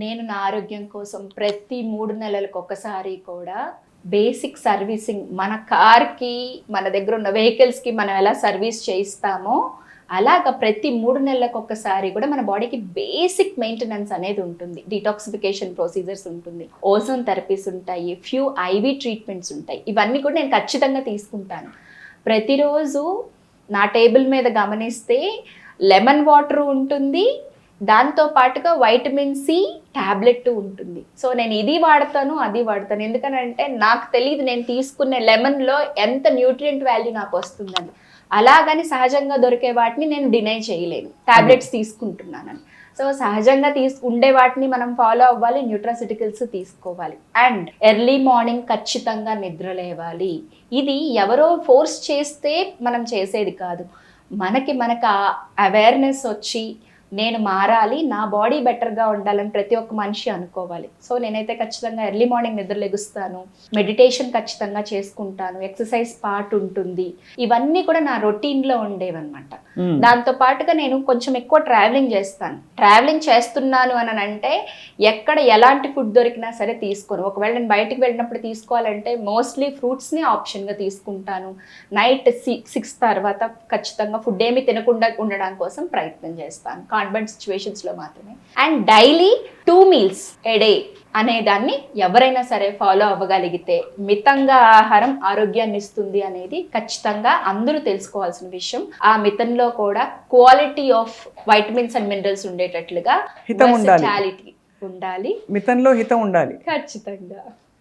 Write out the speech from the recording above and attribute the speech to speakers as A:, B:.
A: నేను నా ఆరోగ్యం కోసం ప్రతి 3 నెలలకు ఒకసారి కూడా బేసిక్ సర్వీసింగ్, మన కార్కి, మన దగ్గర ఉన్న వెహికల్స్కి మనం ఎలా సర్వీస్ చేయిస్తామో అలాగా ప్రతి 3 నెలలకు ఒక్కసారి కూడా మన బాడీకి బేసిక్ మెయింటెనెన్స్ అనేది ఉంటుంది. డిటాక్సిఫికేషన్ ప్రొసీజర్స్ ఉంటుంది, ఓజోన్ థెరపీస్ ఉంటాయి, ఫ్యూ ఐవి ట్రీట్మెంట్స్ ఉంటాయి. ఇవన్నీ కూడా నేను ఖచ్చితంగా తీసుకుంటాను. ప్రతిరోజు నా టేబుల్ మీద గమనిస్తే లెమన్ వాటర్ ఉంటుంది, దాంతో పాటుగా వైటమిన్ సి ట్యాబ్లెట్ ఉంటుంది. సో నేను ఇది వాడతాను, అది వాడతాను. ఎందుకనంటే నాకు తెలియదు నేను తీసుకునే లెమన్లో ఎంత న్యూట్రియంట్ వాల్యూ నాకు వస్తుందని. అలాగని సహజంగా దొరికే వాటిని నేను డినై చేయలేను, ట్యాబ్లెట్స్ తీసుకుంటున్నానని. సో సహజంగా ఉండే వాటిని మనం ఫాలో అవ్వాలి, న్యూట్రాసిటికల్స్ తీసుకోవాలి. అండ్ ఎర్లీ మార్నింగ్ ఖచ్చితంగా నిద్ర లేవాలి. ఇది ఎవరో ఫోర్స్ చేస్తే మనం చేసేది కాదు. మనకి అవేర్నెస్ వచ్చి నేను మారాలి, నా బాడీ బెటర్గా ఉండాలని ప్రతి ఒక్క మనిషి అనుకోవాలి. సో నేనైతే ఖచ్చితంగా ఎర్లీ మార్నింగ్ నిద్ర లెగుస్తాను, మెడిటేషన్ ఖచ్చితంగా చేసుకుంటాను, ఎక్సర్సైజ్ పార్ట్ ఉంటుంది. ఇవన్నీ కూడా నా రొటీన్లో ఉండేవన్నమాట. దాంతో పాటుగా నేను కొంచెం ఎక్కువ ట్రావెలింగ్ చేస్తాను. ట్రావెలింగ్ చేస్తున్నాను అని అంటే ఎక్కడ ఎలాంటి ఫుడ్ దొరికినా సరే తీసుకోను. ఒకవేళ నేను బయటికి వెళ్ళినప్పుడు తీసుకోవాలంటే మోస్ట్లీ ఫ్రూట్స్ని ఆప్షన్గా తీసుకుంటాను. నైట్ 6 తర్వాత ఖచ్చితంగా ఫుడ్ ఏమి తినకుండా ఉండడం కోసం ప్రయత్నం చేస్తాను, కాన్వెంట్ సిచ్యువేషన్స్లో మాత్రమే. And daily 2 meals A day అనే దాన్ని ఎవరైనా సరే ఫాలో అవ్వగలిగితే మితంగా ఆహారం ఆరోగ్యాన్ని ఇస్తుంది అనేది ఖచ్చితంగా అందరూ తెలుసుకోవాల్సిన విషయం. ఆ మితంలో కూడా quality of vitamins and minerals ఉండేటట్లుగా
B: హితం ఉండాలి,
A: ఉండాలి,
B: మితంలో హితం ఉండాలి
A: ఖచ్చితంగా.